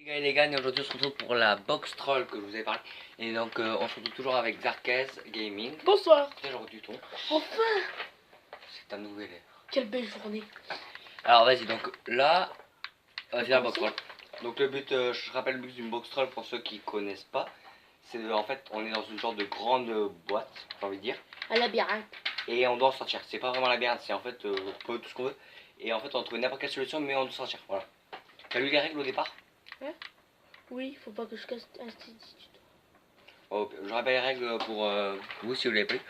Les gars, et aujourd'hui on se retrouve pour la box troll que je vous ai parlé. Et donc on se retrouve toujours avec Zarkez Gaming. Bonsoir. Toujours du ton. Enfin. C'est ta nouvelle ère. Quelle belle journée. Alors vas-y, donc là, c'est la box troll. Donc le but, je rappelle le but d'une box troll pour ceux qui connaissent pas. C'est en fait, on est dans une genre de grande boîte, j'ai envie de dire. Un labyrinthe. Et on doit en sortir. C'est pas vraiment la labyrinthe, c'est en fait, on peut tout ce qu'on veut. Et en fait, on trouve n'importe quelle solution, mais on doit sortir. Voilà. T'as lu les règles au départ? Hein? Oui, faut pas que je casse un institut. Oh, je rappelle les règles pour vous si vous l'avez pas lu.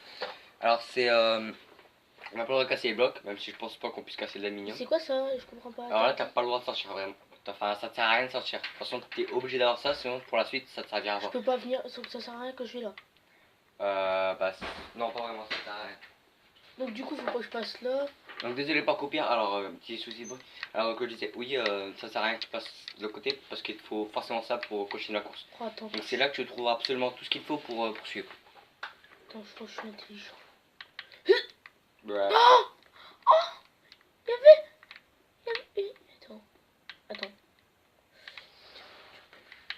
Alors c'est on n'a pas le droit de casser les blocs, même si je pense pas qu'on puisse casser de l'aluminium. C'est quoi ça? Je comprends pas. Alors là t'as pas le droit de sortir vraiment. Enfin ça te sert à rien de sortir. De toute façon t'es obligé d'avoir ça, sinon pour la suite ça te servira Je pas. peux pas venir, sauf que ça sert à rien que je suis là. Bah non pas vraiment, ça sert à rien. Donc du coup faut pas que je passe là. Donc désolé pour couper, alors petit souci de bruit. Alors que je disais, oui ça sert à rien que tu passes de l'autre côté parce qu'il te faut forcément ça pour continuer la course. Oh, attends. Donc c'est là que tu trouveras absolument tout ce qu'il faut pour poursuivre. Attends, je crois que je suis intelligent. Ouais. Oh! Oh! Il y avait... Attends.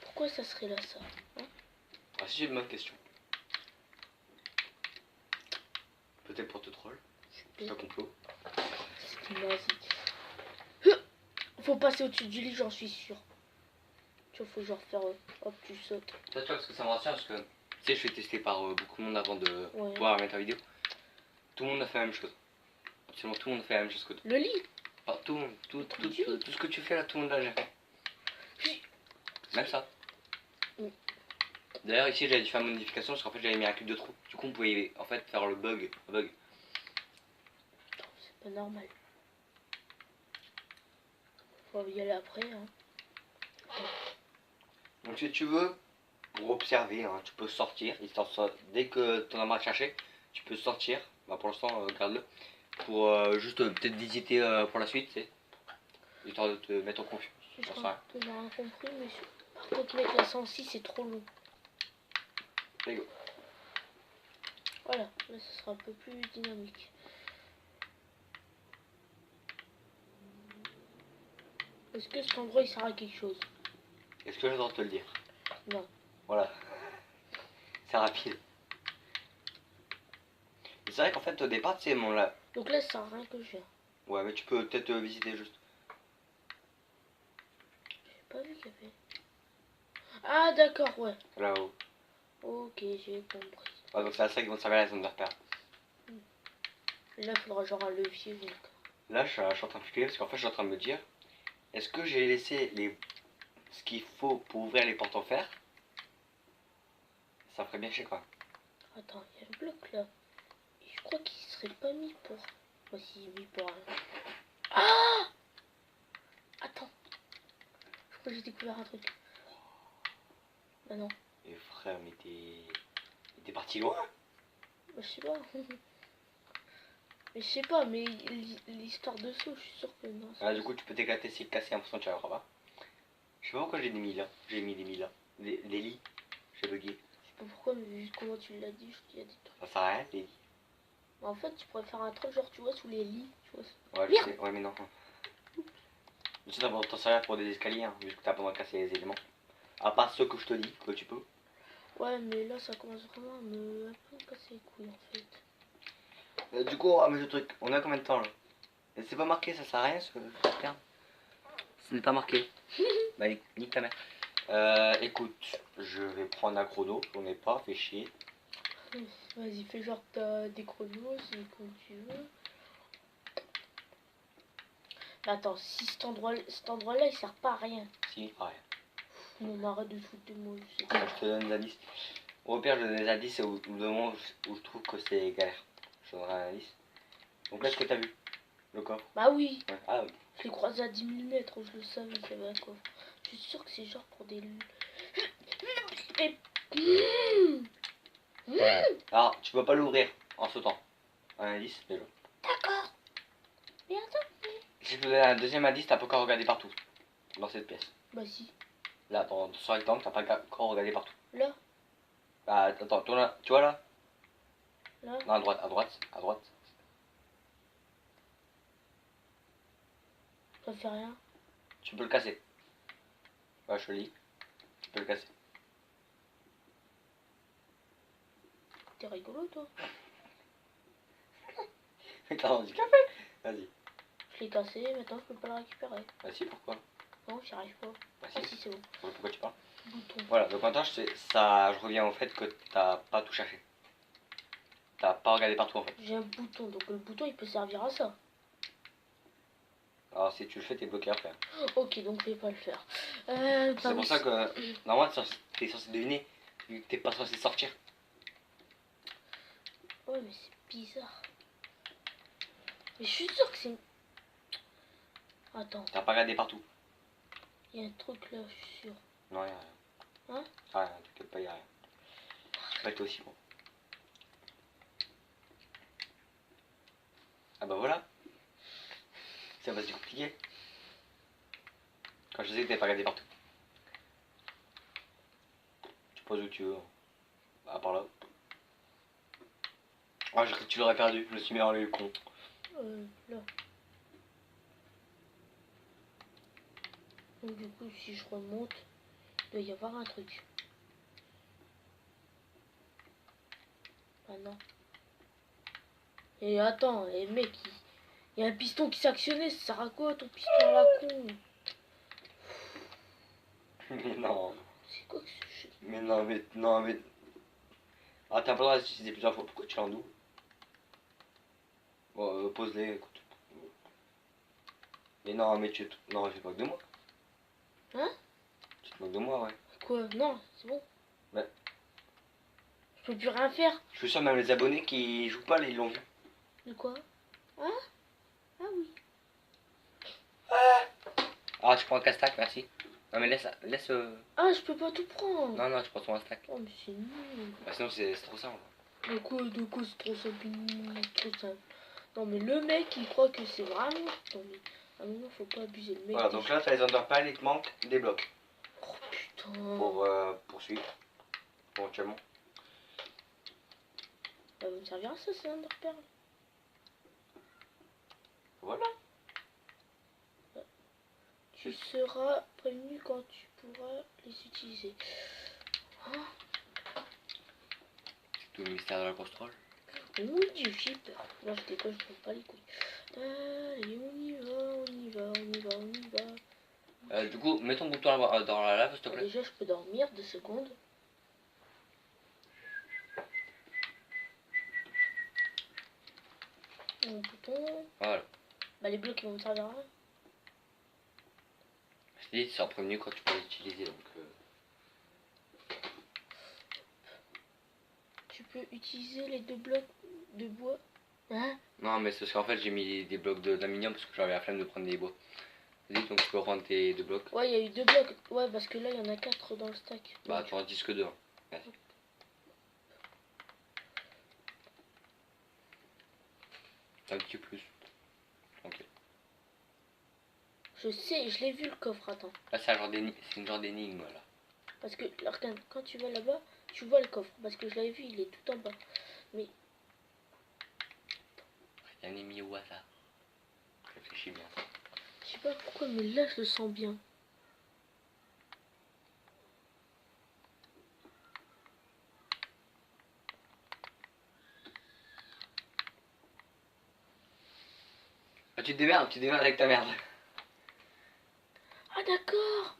Pourquoi ça serait là ça? Hein? Ah si j'ai une bonne question. Peut-être pour te troll. C'est un complot. C'est nazi. Faut passer au-dessus du lit, j'en suis sûr. Tu vois, faut genre faire... hop, tu sautes. Ça, tu vois, parce que ça me rassure, parce que tu sais, je fais tester par beaucoup de monde avant de Ouais. pouvoir mettre la vidéo. Tout le monde a fait la même chose. Absolument tout le monde a fait la même chose que toi. Le lit? Enfin, tout le monde, tout ce que tu fais là, tout le monde l'a déjà fait. Même ça. Oui. D'ailleurs, ici, j'avais dû faire une modification parce qu'en fait, j'avais mis un cube de trou. Du coup, on pouvait en fait faire le bug. C'est pas normal. Faut y aller après, hein. Donc, si tu veux, pour observer, hein, tu peux sortir. Dès que tu en as marre de chercher, tu peux sortir. Bah, pour l'instant, garde-le. Pour juste peut-être visiter pour la suite, tu sais. Histoire de te mettre en confiance. Je crois que j'ai rien compris, mais par contre, mettre la 106, c'est trop long. Go. Voilà, là, ce sera un peu plus dynamique. Est-ce que cet endroit, il sert à quelque chose? Est-ce que j'ai le droit de te le dire? Non. Voilà. C'est rapide. C'est vrai qu'en fait, au départ, tu sais, mon là. Donc là, ça sert à rien que je viens. Ouais, mais tu peux peut-être visiter juste. J'ai pas vu qu'il y avait... Ah, d'accord, ouais. Là-haut. Ok, j'ai compris. Ouais, donc c'est à ça qu'ils vont te servir la zone de repère. Là, il faudra genre un levier. Donc. Là, je suis en train de flipper parce qu'en fait, je suis en train de me dire, est-ce que j'ai laissé ce qu'il faut pour ouvrir les portes en fer? Ça ferait bien chier quoi. Attends, il y a le bloc là. Et je crois qu'il serait pas mis pour... Voici, mis pour... Ah! Attends. Je crois que j'ai découvert un truc. Bah non. Et frère, mais t'es parti loin? Bah, je sais pas. Mais je sais pas, mais l'histoire de saut, je suis sûr que non. Ah, du coup, tu peux t'éclater si casser 1%, tu vas voir. Je sais pas pourquoi j'ai des 1000 là. J'ai mis des 1000 là. Des lits. J'ai bugué. Je sais pas pourquoi, mais vu comment tu l'as dit, je dis y a des trucs. Ça sert à rien, les lits. En fait, tu pourrais faire un truc genre, tu vois, sous les lits. Tu vois. Ouais, je sais. Ouais, mais non. Tu sais, t'as t'en servir pour des escaliers, hein, vu que t'as pas besoin de casser les éléments. À part ceux que je te dis, que tu peux. Ouais, mais là, ça commence vraiment à me casser les couilles, en fait. Du coup, on va mettre le truc. On a combien de temps là? Et c'est pas marqué, ça sert à rien ce terme. Ce n'est pas marqué. Bah, nique ta mère. Écoute, je vais prendre un chrono. On n'est pas, fait chier. Vas-y, fais genre t'as des chronos, c'est comme tu veux. Mais attends, si cet endroit-là, il sert pas à rien. Si, pareil. On arrête de foutre de moi, je sais. Je te donne des indices. Au pire, je donne des indices au moment où je trouve que c'est galère. Je donnerai un indice. Donc là, est-ce que t'as vu le coffre? Bah oui, Ouais. Ah oui. je l'ai croisé à 10 000 mètres, je le savais qu'il y avait un coffre. Je suis sûr que c'est genre pour des... Et... Alors, tu peux pas l'ouvrir en sautant. Un indice, déjà. D'accord. Mais attends. Si je te donne un deuxième indice, t'as pas encore regardé partout. Dans cette pièce. Bah si. Là, dans ce rectangle, t'as pas encore regardé partout. Là. Bah, attends, toi là, tu vois là? Là. Non, à droite, à droite, à droite. Ça fait rien. Tu peux le casser. Ouais, je lis. Tu peux le casser. T'es rigolo, toi. T'as vendu du café. Vas-y. Je l'ai cassé, maintenant je peux pas le récupérer. Bah si, pourquoi? Non, j'y arrive pas. Bah Ah si. si, c'est bon. Pourquoi tu parles? Bouton. Voilà, donc maintenant je reviens au fait que t'as pas tout cherché. T'as pas regardé partout en fait. J'ai un bouton, donc le bouton il peut servir à ça. Alors si tu le fais, t'es bloqué après. Ok, donc je vais pas le faire. C'est pour ça que normalement t'es censé deviner vu que t'es pas censé sortir. Ouais, mais c'est bizarre. Mais je suis sûr que c'est... Attends, T'as pas regardé partout. il y a un truc là, je suis sûr. Non, y'a rien. Hein? Ah, rien, t'inquiète pas, y'a rien. J'ai pas été aussi bon. Ah bah voilà. Ça va se compliquer. Quand je disais que t'avais pas regardé partout. Tu poses où tu veux. Ah, par là. Ah, je crois que tu l'aurais perdu. Je me suis mis dans le con. Là. Donc du coup, si je remonte, il doit y avoir un truc. Ah non. Et attends, les mecs, il y a un piston qui s'est actionné, ça sert à quoi ton piston à la con? Mais non. C'est quoi que ce... Mais non, mais. Non, mais. Ah, t'as pas le droit d'utiliser plusieurs fois. Pourquoi tu l'as en nous? Bon, pose-les, écoute. Mais non, mais tu. Non, tu te moques de moi. Hein? Tu te moques de moi, ouais. Quoi? Non, c'est bon. Ouais. Je peux plus rien faire. Je suis sûr, même les abonnés qui jouent pas, ils l'ont vu. De quoi? Hein? Ah oui. Ah, tu prends un casse-tac, merci. Non, mais laisse. Ah, je peux pas tout prendre. Non, non, tu prends ton stack. Oh, mais c'est nul. Bah, sinon, c'est trop simple. De quoi, c'est trop simple, trop simple. Non, mais le mec, il croit que c'est vraiment... Non, mais à un moment, faut pas abuser. Le mec, Voilà, donc là, t'as les underpals, il te manque des blocs oh, putain. pour poursuivre, éventuellement. Ça va me servir à ça, c'est un perle. Voilà. Tu seras prévenu quand tu pourras les utiliser. Ah, C'est tout le mystère de la contrôle. oui, j'ai peur. Non, je déconne, je prends pas les couilles. Allez, on y va, on y va, on y va, on y va. Du coup, mets ton bouton dans la lave, s'il te plaît. Déjà, je peux dormir 2 secondes. Mon bouton. Voilà. Bah, les blocs, ils vont me servir à rien. Je te dis, tu seras prévenu quand tu pourras l'utiliser, donc... Tu peux utiliser les 2 blocs de bois. Hein? Non, mais c'est parce qu'en fait, j'ai mis des blocs d'aluminium parce que j'avais la flemme de prendre des bois. Vas-y, donc tu peux prendre tes 2 blocs. Ouais, il y a eu 2 blocs. Ouais, parce que là, il y en a 4 dans le stack. Bah, tu en dis que 2. Hein. Vas-y. Un petit plus. Tranquille. Je sais, je l'ai vu le coffre, attends. Là, c'est une genre d'énigme, là. Parce que, là, regarde, quand tu vas là-bas, tu vois le coffre. Parce que je l'avais vu, il est tout en bas. Mais, Rien n'est mis au hasard. Réfléchis bien. je sais pas pourquoi, mais là, je le sens bien. Ah, tu te démerdes avec ta merde. Ah, d'accord.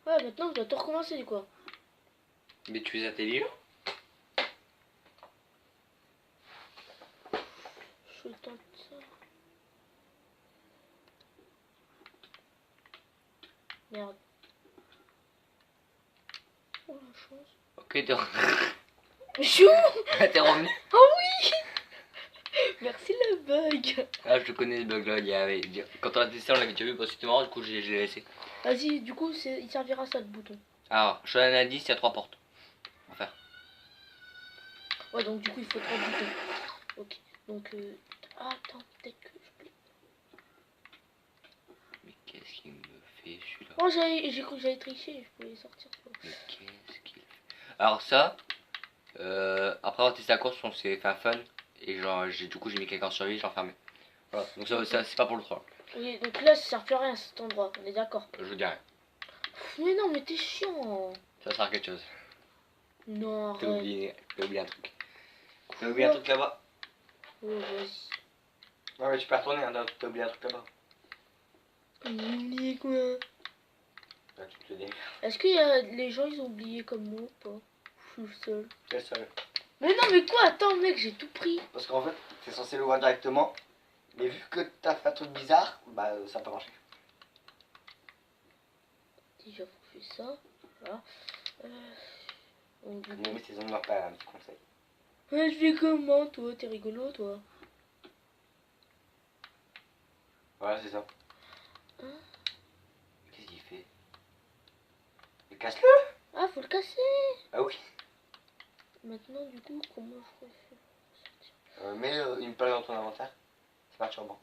Ouais, maintenant, je dois tout recommencer, quoi. Mais tu es intelligent. Je tente ça. Merde. Oh, la chance. Ok, t'es Chou. t'es revenu. Ah oui. Merci le bug. Ah, je te connais ce bug là. Quand on a testé, on l'avait déjà vu. Bah, c'était marrant, du coup, j'ai laissé. Vas-y, du coup, il servira ça, le bouton. Alors, je te donne un indice, il y a 3 portes. On va faire. Ouais, donc du coup, il faut 3 boutons. Ok, donc... Ah, attends, peut-être que je peux... Mais qu'est-ce qu'il me fait celui-là? Oh, j'ai cru que j'allais tricher, je pouvais sortir. Mais qu'est-ce qu'il fait? Alors ça, après avoir testé la course, on s'est fait un fun. Et genre, du coup, j'ai mis quelqu'un en survie, j'ai enfermé. Voilà. Donc ça c'est pas pour le troll. Oui, donc là, ça sert plus à rien cet endroit, on est d'accord. Je dirais. Mais non, mais t'es chiant. Ça sert à quelque chose. Non, T'as arrête. oublié un truc. T'as oublié un truc là-bas. Oh, vas-y. Non mais tu peux retourner, hein, t'as oublié un truc là-bas. J'ai oublié quoi? Bah, tu te le dis. Est-ce que les gens, ils ont oublié comme moi ou pas? Je suis seul. T'es le seul. Mais non, mais quoi? Attends, mec, j'ai tout pris. Parce qu'en fait, t'es censé le voir directement. Mais vu que t'as fait un truc bizarre, bah ça n'a pas marché. Déjà, faut faire ça. Voilà. Donc, du coup- Mais tes ongles pas un petit conseil. Ouais, je fais comment, toi? T'es rigolo, toi? Voilà, c'est ça. Hein? Qu'est-ce qu'il fait? Mais casse-le! Ah, faut le casser. Ah oui. Maintenant, du coup, comment je refais? Mets une plaque dans ton inventaire. C'est perturbant.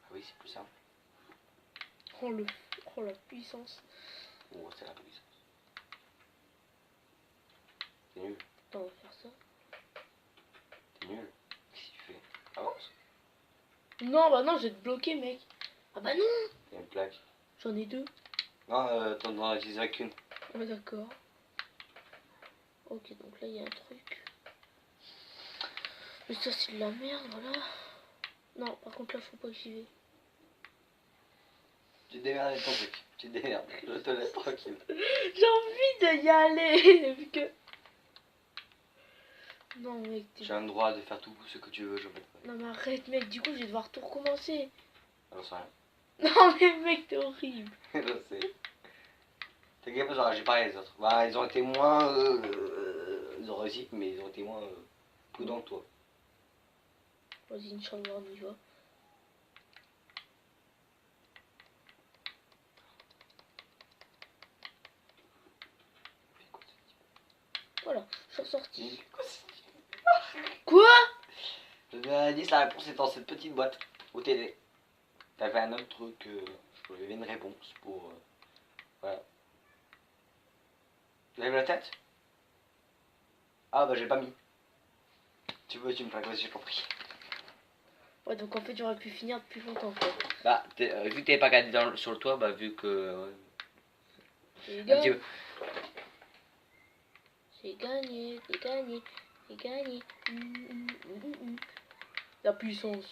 Ah oui, c'est plus simple. Oh, oh, la puissance. Oh, c'est la puissance. T'es nul. Attends, on va faire ça. T'es nul. Qu'est-ce que tu fais? Avance. Non, bah non, je vais te bloquer, mec. Ah bah non. Il y a une plaque. J'en ai deux. Non, t'en as utilisé qu'une. Ah, d'accord. Ok, donc là, il y a un truc. Mais ça, c'est de la merde, voilà. Non, par contre, là, faut pas que j'y vais. Tu te démerdes avec ton truc. Tu te démerdes. Je te laisse tranquille. J'ai envie d'y aller, vu que... Non, mec, t'es... J'ai le droit de faire tout ce que tu veux, je vais pas. Non, mais arrête, mec, du coup, je vais devoir tout recommencer. J'en sais rien. Non, mais mec, t'es horrible. Je sais. T'inquiète pas, j'ai pas les autres. Bah, ils ont été moins. Ils ont réussi, mais ils ont été moins prudents que toi. Vas-y, Inch'Allah, on y va. Voilà, je suis ressorti. Quoi? Je te l'ai dit, la réponse est dans cette petite boîte au télé. T'avais un autre truc, je voulais une réponse pour. Voilà. Tu lèves la tête? Ah bah j'ai pas mis. Tu veux, tu me fais, j'ai compris. Ouais, donc en fait, j'aurais pu finir depuis longtemps, quoi. Bah, vu que t'avais pas regardé sur le toit, bah vu que. J'ai Un petit gagné, peu. j'ai gagné, j'ai gagné, j'ai gagné. La puissance.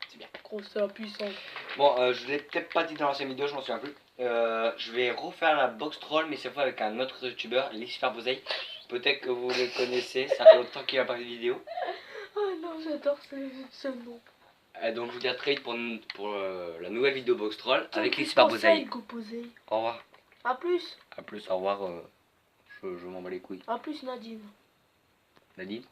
C'est bien. Gros, c'est la puissance. Bon, je l'ai peut-être pas dit dans l'ancienne vidéo, je m'en souviens plus. Je vais refaire la box troll, mais cette fois avec un autre youtubeur, les Super Boseille. Peut-être que vous le connaissez, ça fait longtemps qu'il a pas fait de vidéo. Oh non, j'adore ce nom. Donc je vous dis à très vite pour la nouvelle vidéo box troll avec les Super Boseille. Au revoir. A plus. A plus, au revoir. Je m'en bats les couilles. A plus, Nadine. Nadine.